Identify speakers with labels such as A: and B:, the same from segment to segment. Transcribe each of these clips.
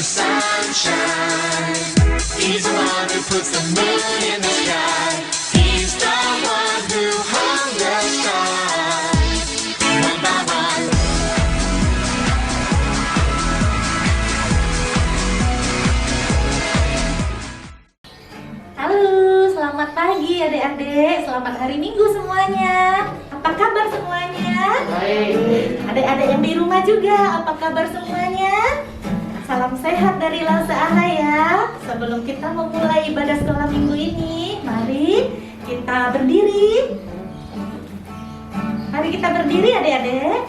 A: the sunshine. He's the one who puts the moon in the sky. He's the one who hung the stars one by one.
B: Halo, selamat pagi adik-adik. Selamat hari Minggu semuanya. Apa kabar semuanya?
C: Baik.
B: Adik-adik yang di rumah juga, apa kabar semuanya? Salam sehat dari Lause Aha ya. Sebelum kita memulai ibadah sekolah minggu ini, mari kita berdiri. Mari kita berdiri adik-adik.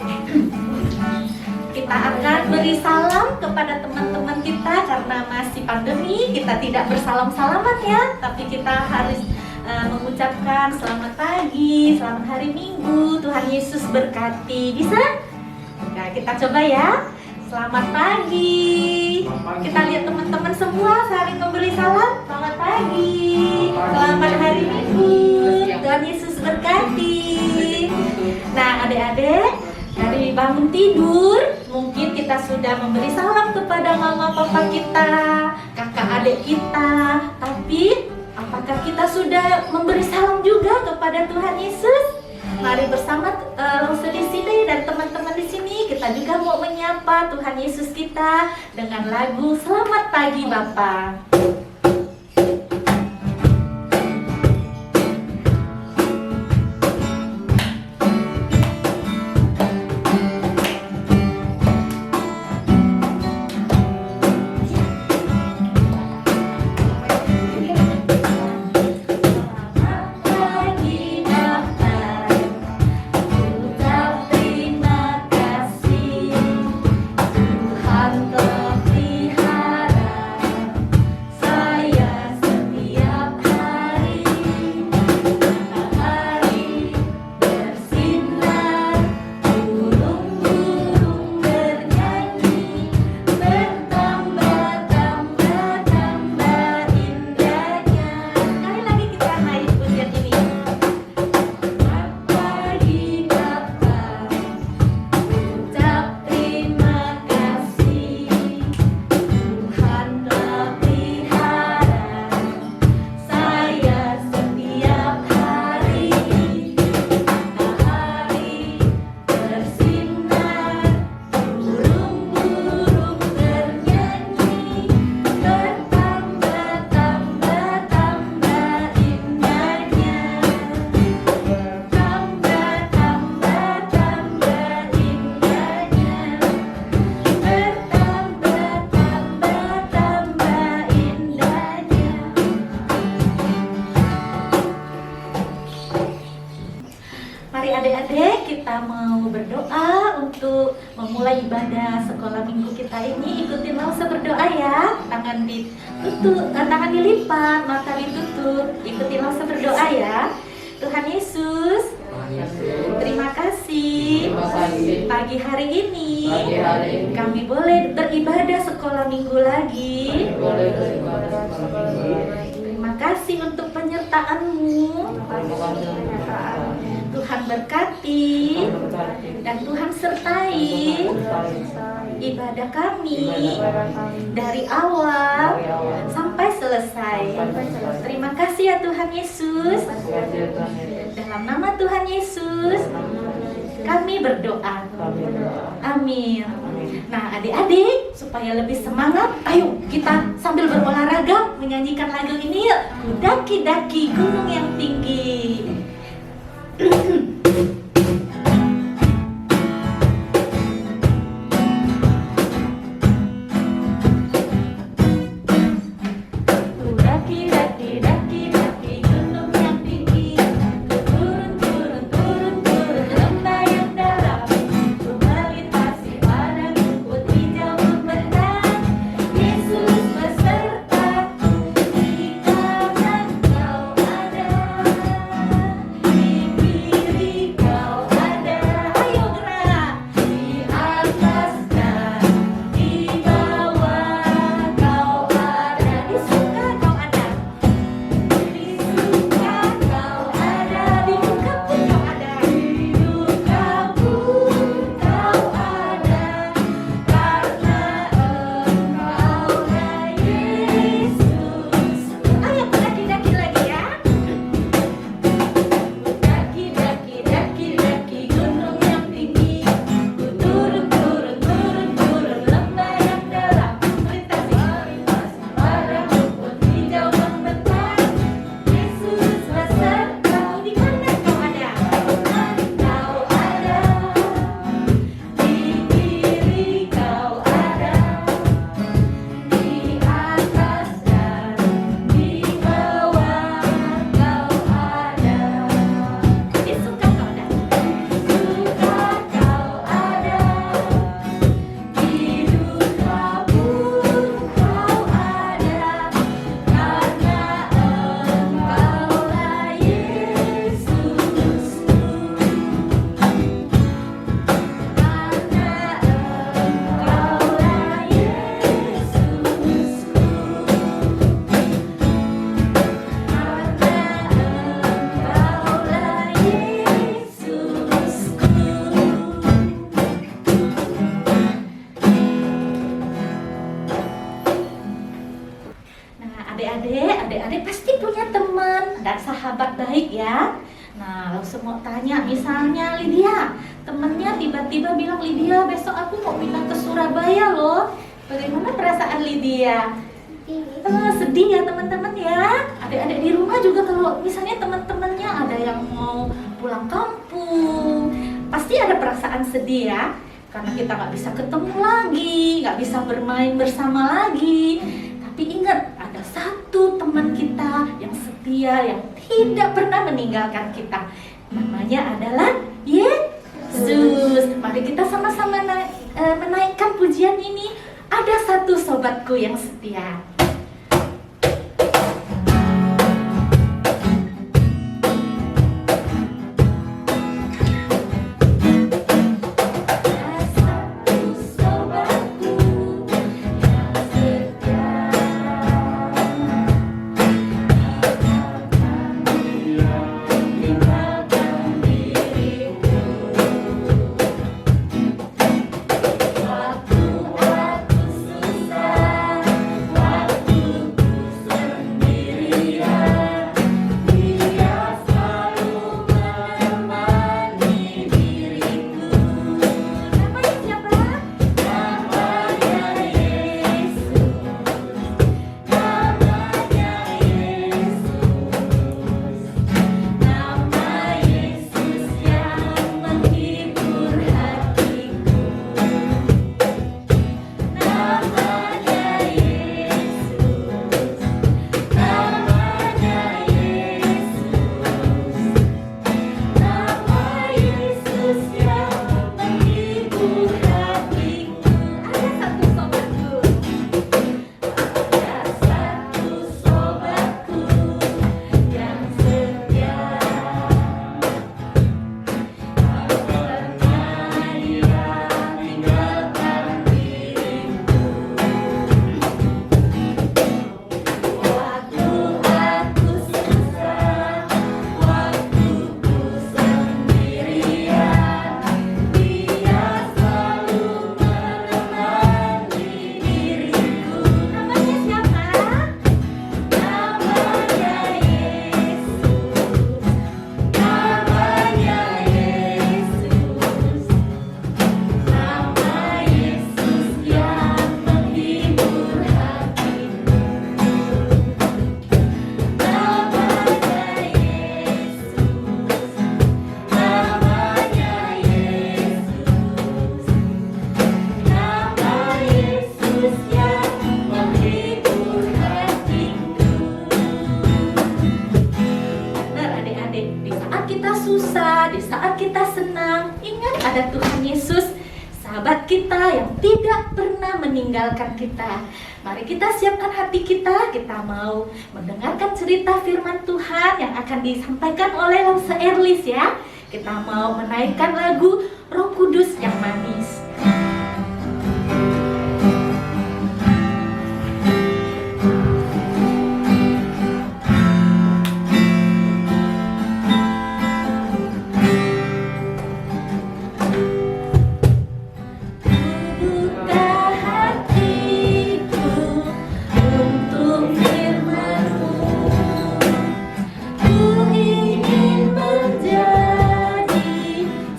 B: Kita akan beri salam kepada teman-teman kita karena masih pandemi. Kita tidak bersalam-salaman ya, tapi kita harus mengucapkan selamat pagi, selamat hari Minggu, Tuhan Yesus berkati. Bisa? Nah, kita coba ya. Selamat pagi. Kita lihat teman-teman semua saling memberi salam. Selamat pagi. Selamat hari Minggu. Tuhan Yesus berkati. Nah, adik-adik, dari bangun tidur, mungkin kita sudah memberi salam kepada mama papa kita, kakak adik kita. Tapi, apakah kita sudah memberi salam juga kepada Tuhan Yesus? Mari bersama Lause di sini dan teman-teman di sini, kita juga mau menyapa Tuhan Yesus kita dengan lagu Selamat Pagi Bapa. Mari adik-adik, kita mau berdoa untuk memulai ibadah sekolah minggu kita ini. Ikutin Lause berdoa ya. Tangan ditutup, tangan dilipat, mata ditutup. Ikutin Lause berdoa ya. Tuhan Yesus, terima kasih pagi hari ini kami boleh beribadah sekolah minggu lagi. Terima kasih untuk penyertaan-Mu. Tuhan berkati dan Tuhan sertai ibadah kami dari awal sampai selesai. Terima kasih ya Tuhan Yesus. Dalam nama Tuhan Yesus kami berdoa. Amin. Nah, adik-adik, supaya lebih semangat, ayo kita sambil berolahraga menyanyikan lagu ini yuk. Daki-daki gunung yang tinggi. Di sahabat baik ya. Nah, langsung mau tanya, misalnya Lydia, temennya tiba-tiba bilang, Lydia besok aku mau pindah ke Surabaya loh. Bagaimana perasaan Lydia? Sedih ya teman-teman ya. Adik-adik di rumah juga kalau misalnya teman-temannya ada yang mau pulang kampung, pasti ada perasaan sedih ya. Karena kita nggak bisa ketemu lagi, nggak bisa bermain bersama lagi. Tapi ingat, ada satu teman kita yang setia, yang tidak pernah meninggalkan kita. Namanya adalah Yesus. Mari kita sama-sama menaikkan pujian ini. Ada satu sobatku yang setia. ada Tuhan Yesus, sahabat kita yang tidak pernah meninggalkan kita. Mari kita siapkan hati kita mau mendengarkan cerita firman Tuhan yang akan disampaikan oleh Lause Erlis ya. Kita mau menaikkan lagu Roh Kudus yang manis.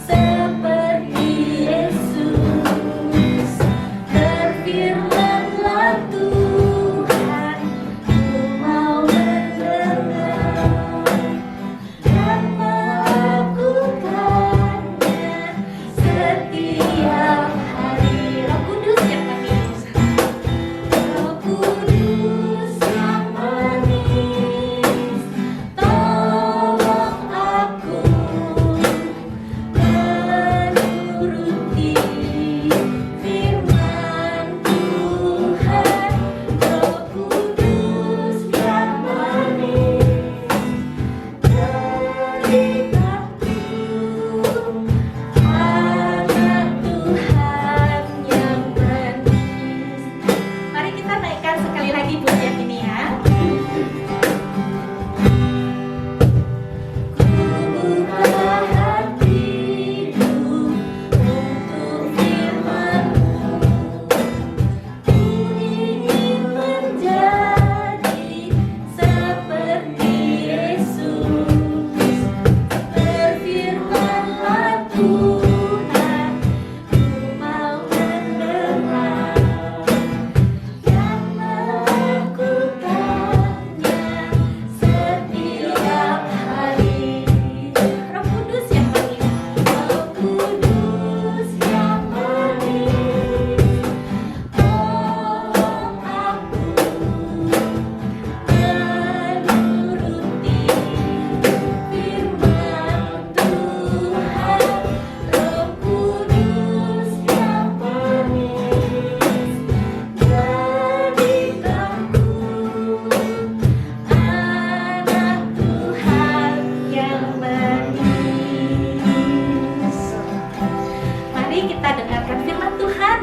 A: Seperti Yesus.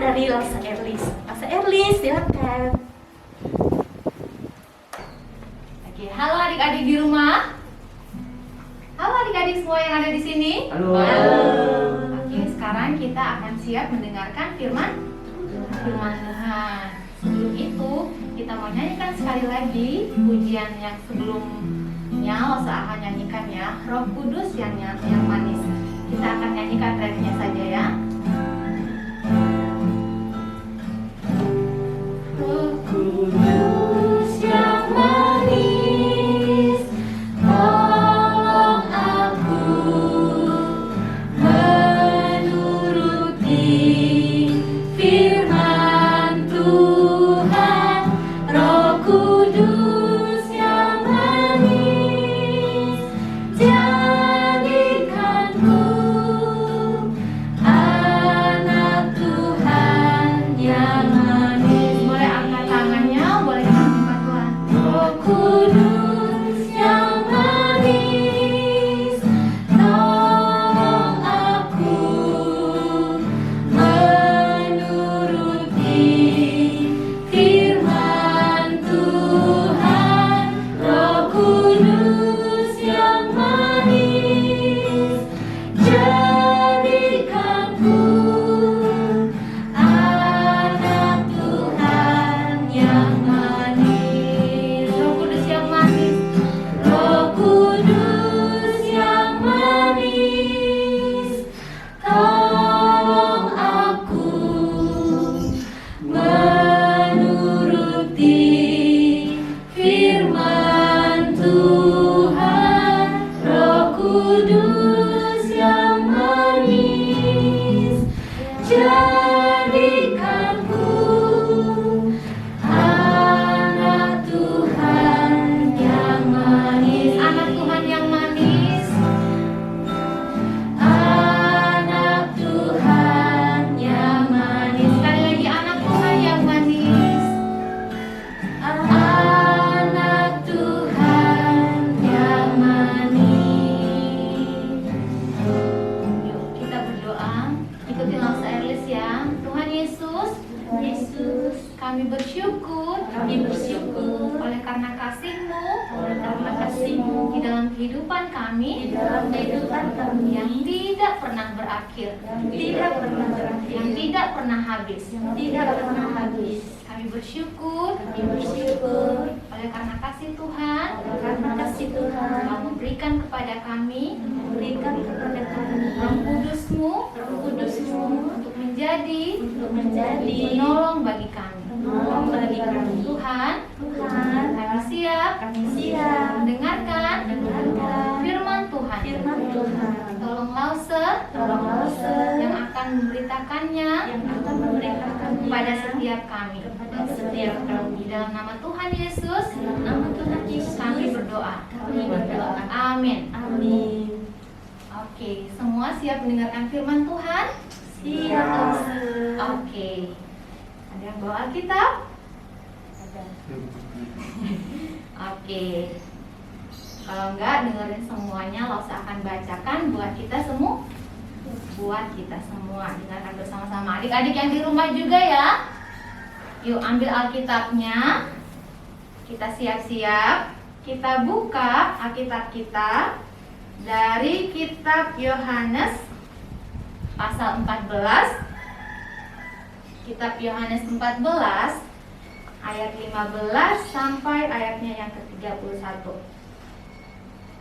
B: dari Lasa Erlis. Lasa Erlis, silakan.
C: Oke, halo adik-adik di rumah. Halo adik-adik semua yang ada di sini.
D: Halo.
C: Oke, sekarang kita akan siap mendengarkan firman Tuhan. Sebelum itu, kita mau nyanyikan sekali lagi pujian yang sebelumnya Lasa akan nyanyikan ya. Roh Kudus yang manis. Kita akan nyanyikan refnya saja ya. Roh Kudus yang manis, tolong aku menuruti firman Tuhan. Roh Kudus yang manis, jadikanku anak Tuhan yang manis. Boleh angkat tangannya, boleh angkat Tuhan. Roh Kudus yang manis, tolong aku menuruti firman Tuhan. Roh Kudus yang manis, jadikanku anak Tuhan yang manis. Roh Kudus yang manis, Roh Kudus yang manis, tolong aku menuruti firman Tuhan. Roh Kudus yang manis, jadikanku anak Tuhan yang manis. Anak Tuhan yang manis, anak Tuhan yang manis. Sekali lagi, anak Tuhan yang manis, anak Tuhan yang manis. Yuk kita berdoa, ikutin Lasa Erlis ya. Tuhan Yesus, kami bersyukur oleh karena kasih-Mu di dalam kehidupan kami yang tidak pernah berakhir, yang tidak pernah habis. Kami bersyukur oleh karena kasih Tuhan telah memberikan kepada kami Roh Kudus-Mu untuk menjadi penolong bagi kami. Tuhan, kami siap mendengarkan firman Tuhan. Tolong Lause yang akan memberitakannya kepada setiap kami. Di dalam nama Tuhan Yesus, kami berdoa. Amin. Oke, semua siap mendengarkan firman Tuhan?
B: Siap.
C: Oke. Ada yang bawa Alkitab? Oke. Kalau enggak, dengerin semuanya, Lause akan bacakan buat kita semua. Dengarkan bersama-sama. Adik-adik yang di rumah juga ya. Yuk ambil Alkitabnya. Kita siap-siap. Kita buka Alkitab kita dari kitab Yohanes pasal 14. Kitab Yohanes 14 ayat 15 sampai ayatnya yang ke-31.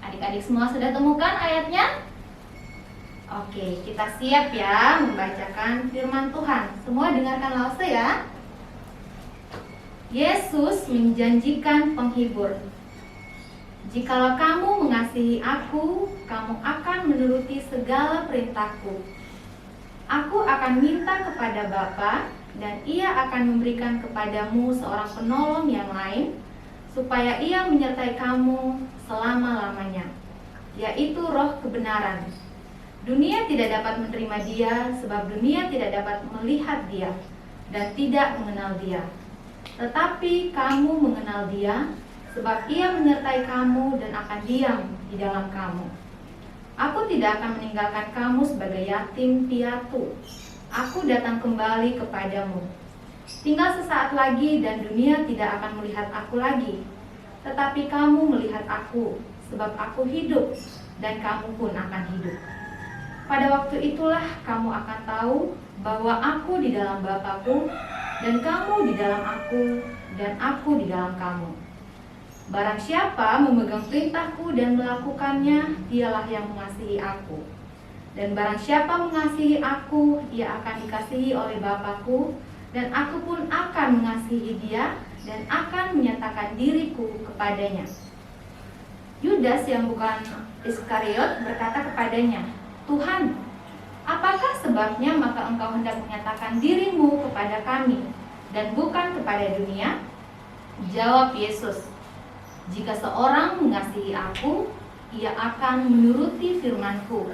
C: Adik-adik semua sudah temukan ayatnya? Oke, kita siap ya membacakan firman Tuhan. Semua dengarkan Lause ya. Yesus menjanjikan penghibur. Jikalau kamu mengasihi aku, kamu akan menuruti segala perintahku. Aku akan minta kepada Bapa, dan Ia akan memberikan kepadamu seorang penolong yang lain, supaya Ia menyertai kamu selama-lamanya, yaitu Roh kebenaran. Dunia tidak dapat menerima Dia, sebab dunia tidak dapat melihat Dia dan tidak mengenal Dia. Tetapi kamu mengenal Dia, sebab Ia menyertai kamu dan akan diam di dalam kamu. Aku tidak akan meninggalkan kamu sebagai yatim piatu. aku datang kembali kepadamu. Tinggal sesaat lagi dan dunia tidak akan melihat aku lagi, tetapi kamu melihat aku, sebab aku hidup dan kamu pun akan hidup. Pada waktu itulah kamu akan tahu bahwa aku di dalam Bapa-Ku dan kamu di dalam aku dan aku di dalam kamu. Barang siapa memegang perintahku dan melakukannya, dialah yang mengasihi aku. Dan barang siapa mengasihi aku, ia akan dikasihi oleh Bapa-Ku, dan aku pun akan mengasihi dia dan akan menyatakan diriku kepadanya. Yudas yang bukan Iskariot berkata kepadanya, Tuhan, apakah sebabnya maka engkau hendak menyatakan dirimu kepada kami dan bukan kepada dunia? Jawab Yesus, jika seorang mengasihi aku, ia akan menuruti firman-Ku.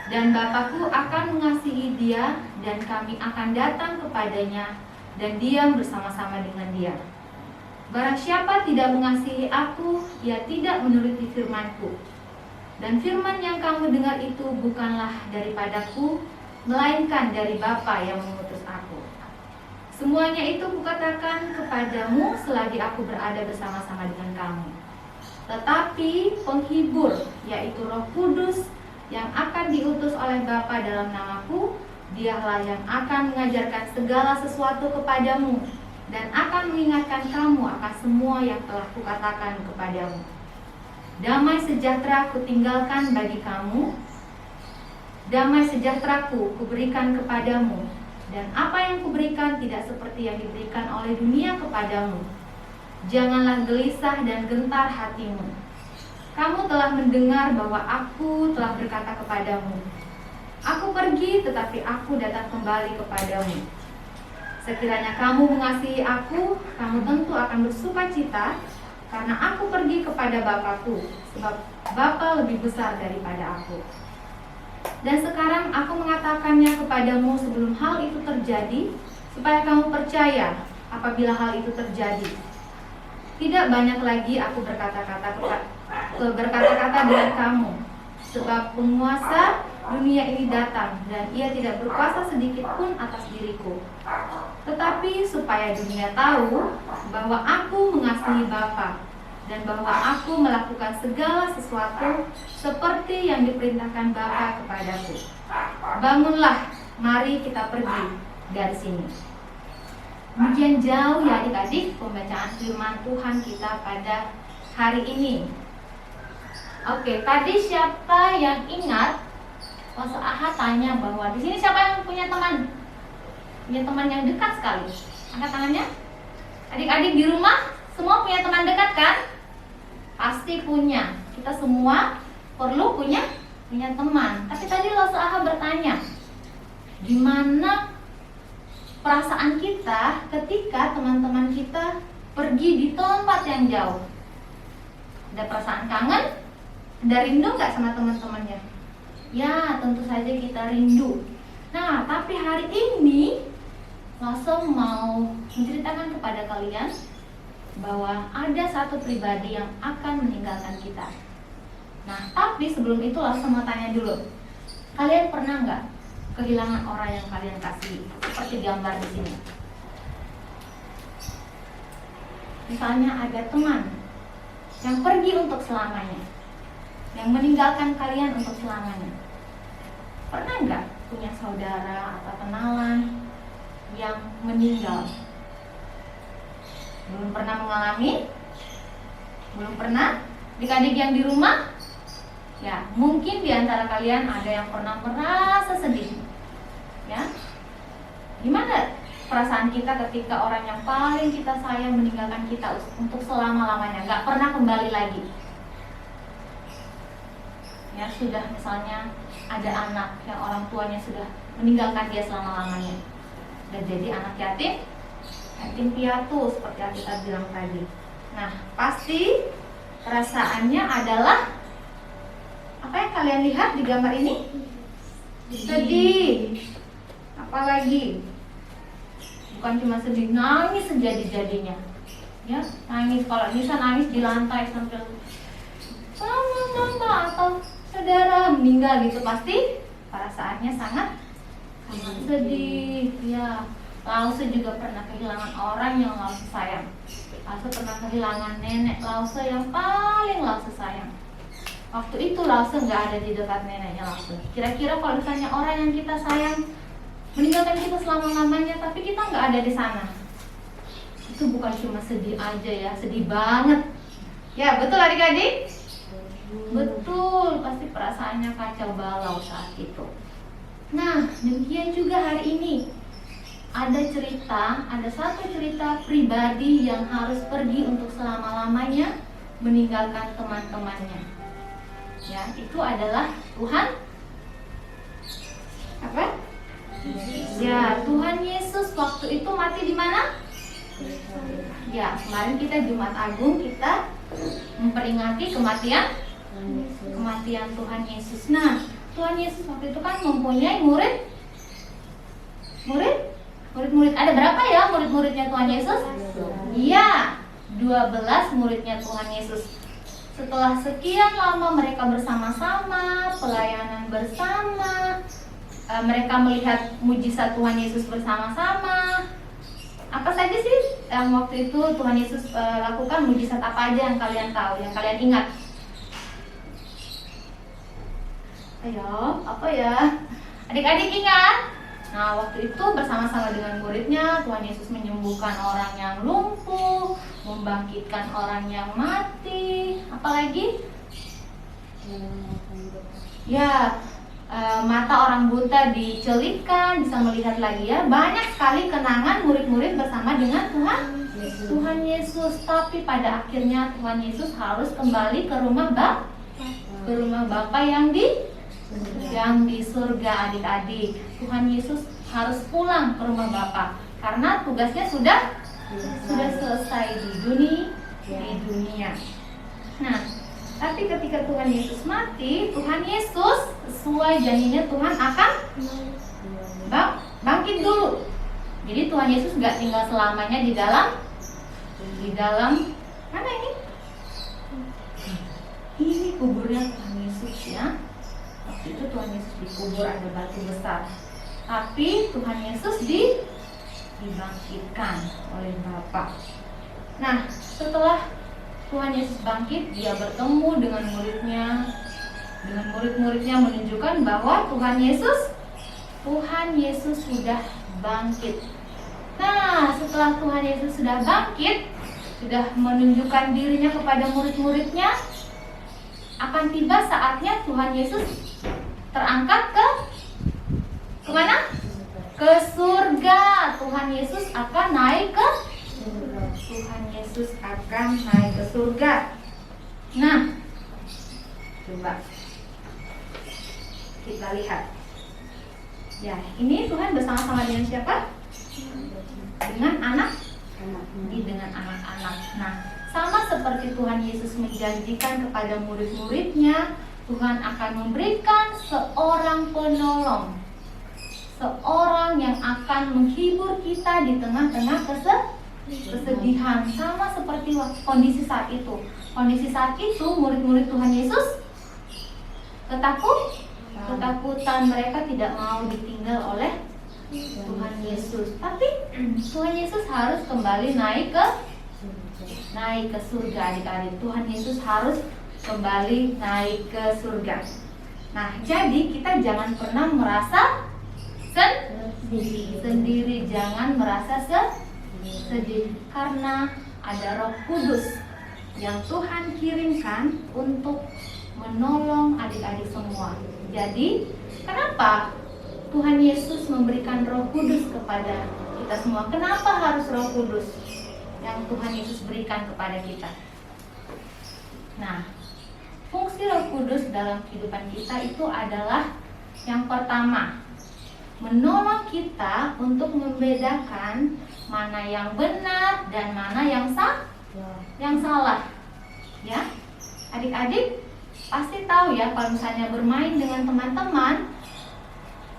C: Dan Bapa-Ku akan mengasihi dia, dan kami akan datang kepadanya dan diam bersama-sama dengan dia. Barang siapa tidak mengasihi aku, ia tidak menuruti firman-Ku. Dan firman yang kamu dengar itu bukanlah daripadaku, melainkan dari Bapa yang mengutus aku. Semuanya itu kukatakan kepadamu selagi aku berada bersama-sama dengan kamu. Tetapi penghibur, yaitu Roh Kudus, yang akan diutus oleh Bapa dalam namaku, dialah yang akan mengajarkan segala sesuatu kepadamu dan akan mengingatkan kamu akan semua yang telah kukatakan kepadamu. Damai sejahtera kutinggalkan bagi kamu, damai sejahteraku kuberikan kepadamu, dan apa yang kuberikan tidak seperti yang diberikan oleh dunia kepadamu. Janganlah gelisah dan gentar hatimu. Kamu telah mendengar bahwa aku telah berkata kepadamu, aku pergi tetapi aku datang kembali kepadamu. Sekiranya kamu mengasihi aku, kamu tentu akan bersukacita, karena aku pergi kepada Bapa-Ku, sebab Bapa lebih besar daripada aku. Dan sekarang aku mengatakannya kepadamu sebelum hal itu terjadi, supaya kamu percaya apabila hal itu terjadi. Tidak banyak lagi aku berkata-kata dengan kamu, sebab penguasa dunia ini datang dan ia tidak berkuasa sedikit pun atas diriku. Tetapi supaya dunia tahu bahwa aku mengasihi Bapa dan bahwa aku melakukan segala sesuatu seperti yang diperintahkan Bapa kepadaku. Bangunlah, mari kita pergi dari sini. Demikian jauh ya adik-adik pembacaan firman Tuhan kita pada hari ini. Oke, tadi siapa yang ingat waktu Aha tanya bahwa di sini siapa yang punya teman? Punya teman yang dekat sekali. Angkat tangannya. Adik-adik di rumah semua punya teman dekat kan? Pasti punya. Kita semua perlu punya teman. Tapi tadi waktu Aha bertanya, gimana perasaan kita ketika teman-teman kita pergi di tempat yang jauh? Ada perasaan kangen? Ada rindu nggak sama teman-temannya? Ya, tentu saja kita rindu. Nah, tapi hari ini langsung mau menceritakan kepada kalian bahwa ada satu pribadi yang akan meninggalkan kita. Nah, tapi sebelum itu langsung mau tanya dulu. Kalian pernah nggak kehilangan orang yang kalian kasih? Seperti gambar di sini. Misalnya ada teman yang pergi untuk selamanya, yang meninggalkan kalian untuk selamanya. Pernah nggak punya saudara atau kenalan yang meninggal? Belum pernah mengalami? Belum pernah? Adik-adik yang di rumah? Ya, mungkin di antara kalian ada yang pernah merasa sedih. Ya, gimana perasaan kita ketika orang yang paling kita sayang meninggalkan kita untuk selama-lamanya, nggak pernah kembali lagi? Ya, sudah misalnya ada anak yang orang tuanya sudah meninggalkan dia selama-lamanya dan jadi anak yatim piatu seperti yang kita bilang tadi. Nah, pasti perasaannya adalah apa yang kalian lihat di gambar ini? Sedih. Apalagi bukan cuma sedih, nangis sejadi-jadinya. Ya, nangis. Kalau bisa nangis di lantai sambil mama atau saudara meninggal gitu, pasti perasaannya sangat sedih. Ya, Lause juga pernah kehilangan orang yang Lause sayang. Lause pernah kehilangan nenek Lause yang paling Lause sayang. Waktu itu Lause nggak ada di dekat neneknya Lause. Kira-kira kalau misalnya orang yang kita sayang meninggalkan kita selama-lamanya, tapi kita nggak ada di sana, itu bukan cuma sedih aja ya, sedih banget. Ya, betul adik-adik? Betul, pasti perasaannya kacau balau saat itu. Nah, demikian juga hari ini. Ada satu cerita pribadi yang harus pergi untuk selama-lamanya meninggalkan teman-temannya. Ya, itu adalah Tuhan apa? Ya, Tuhan Yesus waktu itu mati di mana? Ya, kemarin kita Jumat Agung kita memperingati kematian Tuhan Yesus. Nah, Tuhan Yesus waktu itu kan mempunyai murid. Ada berapa ya murid-muridnya Tuhan Yesus? Iya, 12 muridnya Tuhan Yesus. Setelah sekian lama mereka bersama-sama, pelayanan bersama, mereka melihat mujizat Tuhan Yesus bersama-sama. Apa saja sih yang waktu itu Tuhan Yesus lakukan? Mujizat apa aja yang kalian tahu, yang kalian ingat? Ayo, apa ya? Adik-adik ingat? Nah, waktu itu bersama-sama dengan muridnya Tuhan Yesus menyembuhkan orang yang lumpuh, membangkitkan orang yang mati. Apalagi? Ya, mata orang buta dicelupkan, bisa melihat lagi ya. Banyak sekali kenangan murid-murid bersama dengan Tuhan Yesus. Tapi pada akhirnya Tuhan Yesus harus kembali ke rumah Bapa yang di surga, adik-adik. Tuhan Yesus harus pulang ke rumah Bapa karena tugasnya sudah selesai di dunia. Nah, tapi ketika Tuhan Yesus mati, Tuhan Yesus sesuai janjinya Tuhan akan bangkit dulu. Jadi Tuhan Yesus nggak tinggal selamanya di dalam mana ini? Ini kuburnya Tuhan Yesus ya. Waktu itu Tuhan Yesus dikubur, ada batu besar. Tapi Tuhan Yesus dibangkitkan oleh Bapa. Nah, setelah Tuhan Yesus bangkit, dia bertemu dengan murid-muridnya menunjukkan bahwa Tuhan Yesus sudah bangkit. Nah, setelah Tuhan Yesus sudah bangkit, sudah menunjukkan dirinya kepada murid-muridnya, akan tiba saatnya Tuhan Yesus terangkat ke mana? Ke surga. Tuhan Yesus akan naik ke surga. Nah, coba kita lihat. Ya, ini Tuhan bersama-sama dengan siapa? Dengan anak-anak. Nah, sama seperti Tuhan Yesus menjanjikan kepada murid-muridnya, Tuhan akan memberikan seorang penolong, seorang yang akan menghibur kita di tengah-tengah kesedihan. Sama seperti kondisi saat itu. Kondisi saat itu murid-murid Tuhan Yesus ketakutan, mereka tidak mau ditinggal oleh Tuhan Yesus. Tapi Tuhan Yesus harus kembali naik ke surga, adik-adik. Tuhan Yesus harus kembali naik ke surga. Nah, jadi kita jangan pernah merasa sendiri, jangan merasa sedih, karena ada Roh Kudus yang Tuhan kirimkan untuk menolong adik-adik semua. Jadi, kenapa Tuhan Yesus memberikan Roh Kudus kepada kita semua? Kenapa harus Roh Kudus yang Tuhan Yesus berikan kepada kita? Nah, fungsi Roh Kudus dalam kehidupan kita itu adalah yang pertama, menolong kita untuk membedakan mana yang benar dan mana yang salah. Ya, adik-adik pasti tahu ya, kalau misalnya bermain dengan teman-teman,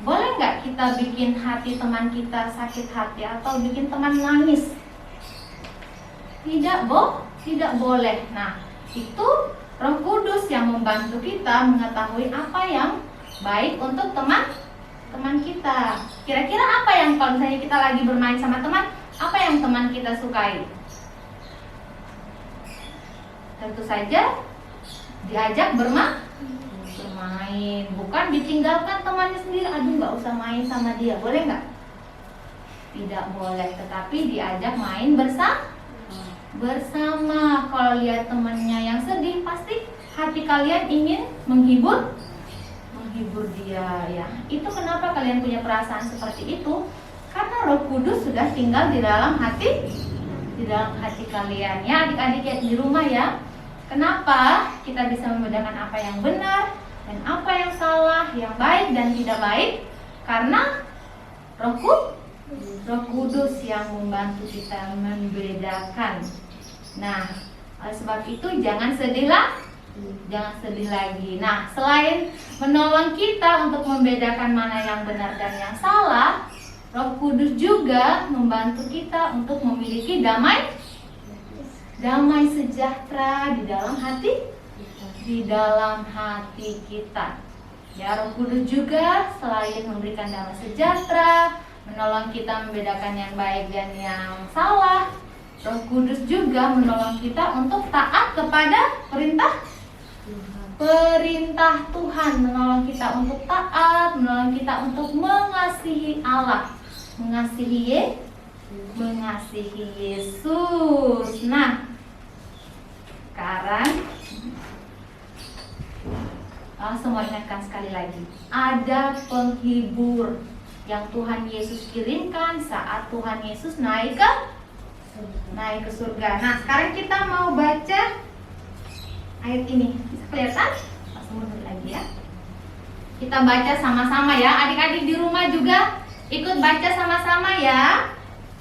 C: boleh nggak kita bikin hati teman kita sakit hati atau bikin teman nangis? Tidak boleh. Nah, itu Roh Kudus yang membantu kita mengetahui apa yang baik untuk teman teman kita. Kira-kira apa yang kalau misalnya kita lagi bermain sama teman, apa yang teman kita sukai? Tentu saja diajak bermain, bukan ditinggalkan temannya sendiri. Aduh, nggak usah main sama dia, boleh nggak? Tidak boleh, tetapi diajak main bersama. Kalau lihat temannya yang sedih, pasti hati kalian ingin menghibur dia, ya. Itu kenapa kalian punya perasaan seperti itu? Karena Roh Kudus sudah tinggal di dalam hati kalian, ya, adik-adik ya di rumah, ya. Kenapa kita bisa membedakan apa yang benar dan apa yang salah, yang baik dan tidak baik? Karena Roh Kudus yang membantu kita membedakan. Nah, oleh sebab itu jangan sedih lagi. Nah, selain menolong kita untuk membedakan mana yang benar dan yang salah, Roh Kudus juga membantu kita untuk memiliki damai sejahtera di dalam hati kita. Ya, Roh Kudus juga selain memberikan damai sejahtera, menolong kita membedakan yang baik dan yang salah, Roh Kudus juga menolong kita untuk taat kepada perintah Tuhan, menolong kita untuk taat, menolong kita untuk mengasihi Allah, mengasihi Yesus. Nah, sekarang semua ingatkan sekali lagi, ada penghibur yang Tuhan Yesus kirimkan saat Tuhan Yesus naik ke surga. Nah, sekarang kita mau baca ayat ini. Bisa kelihatan? Pas mundur lagi ya. Kita baca sama-sama ya. Adik-adik di rumah juga ikut baca sama-sama ya.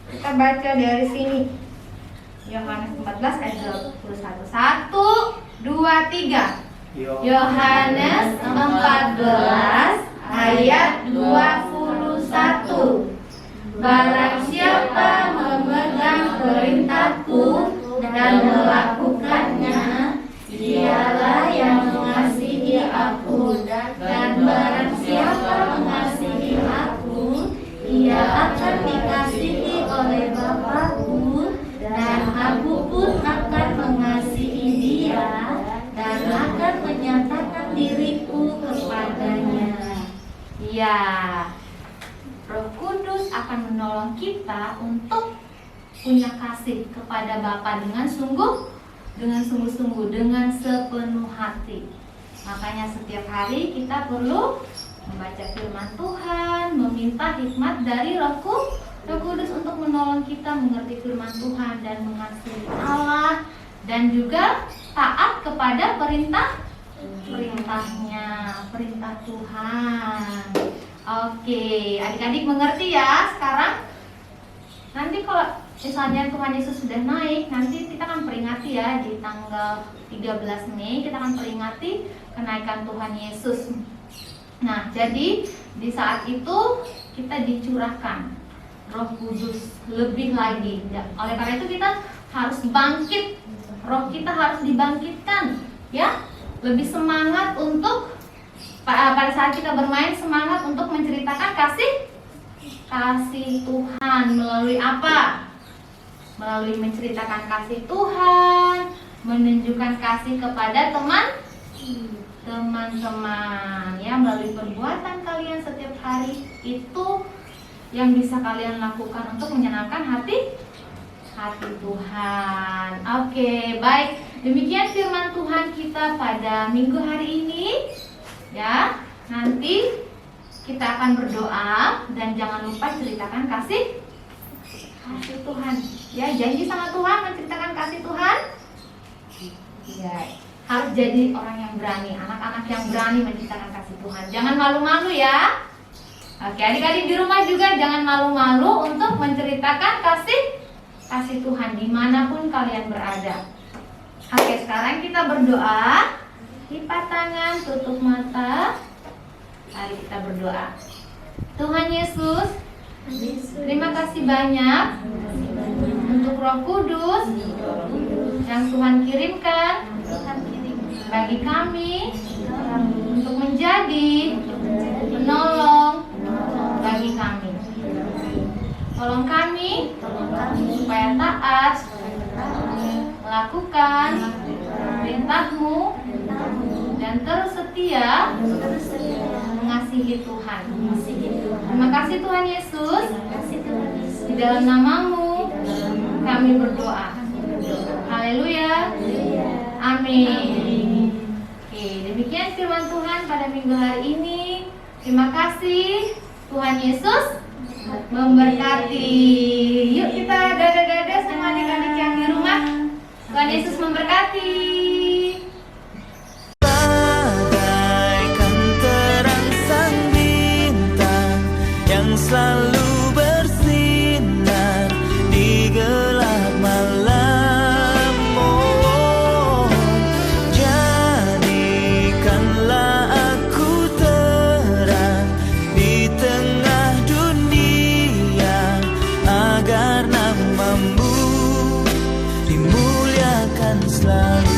C: Kita baca dari sini. Yohanes 14 ayat 21. 1, 2, 3. Yohanes 14 ayat 21. Barang siapa memegang perintahku dan melakukannya, dialah yang mengasihi aku, dan barang siapa mengasihi aku, ia akan dikasihi oleh Bapa-Ku, dan aku pun akan mengasihi dia dan akan menyatakan diriku kepadanya. Ya, Roh Kudus akan menolong kita untuk punya kasih kepada Bapa dengan sungguh-sungguh, dengan sepenuh hati. Makanya setiap hari kita perlu membaca firman Tuhan, meminta hikmat dari Roh Kudus untuk menolong kita mengerti firman Tuhan dan mengasihi Allah, dan juga taat kepada perintah Tuhan. Oke, adik-adik mengerti ya sekarang? Nanti kalau misalnya Tuhan Yesus sudah naik, nanti kita akan peringati ya di tanggal 13 Mei, kita akan peringati kenaikan Tuhan Yesus. Nah, jadi di saat itu kita dicurahkan Roh Kudus lebih lagi. Oleh karena itu kita harus bangkit, roh kita harus dibangkitkan, ya. Lebih semangat untuk pada saat kita bermain, semangat untuk menceritakan kasih Tuhan melalui apa? Melalui menceritakan kasih Tuhan, menunjukkan kasih kepada teman-teman, ya, melalui perbuatan kalian setiap hari. Itu yang bisa kalian lakukan untuk menyenangkan hati Tuhan. Oke, baik. Demikian firman Tuhan kita pada minggu hari ini. Ya, nanti kita akan berdoa dan jangan lupa ceritakan kasih Tuhan. Ya, janji sama Tuhan menceritakan kasih Tuhan. Ya, harus jadi orang yang berani, anak-anak yang berani menceritakan kasih Tuhan. Jangan malu-malu ya. Oke, adik-adik di rumah juga jangan malu-malu untuk menceritakan kasih Tuhan dimanapun kalian berada. Oke, sekarang kita berdoa. Lipat tangan, tutup mata. Mari kita berdoa. Tuhan Yesus, terima kasih banyak untuk Roh Kudus yang Tuhan kirimkan bagi kami untuk menjadi penolong bagi kami. Tolong kami supaya taat melakukan perintah-Mu dan terus setia mengasihi Tuhan. Terima kasih Tuhan Yesus. Di dalam nama-Mu kami berdoa. Haleluya. Amin. Oke, demikian firman Tuhan pada minggu hari ini. Terima kasih. Tuhan Yesus memberkati. Yuk kita dada-dada semua adik-adik yang di rumah. Tuhan Yesus memberkati.
D: Bagaikan terang sang bintang yang selalu bersinar di gelap malam. Oh, jadikanlah aku terang di tengah dunia, agar nama-Mu dimuliakan selalu.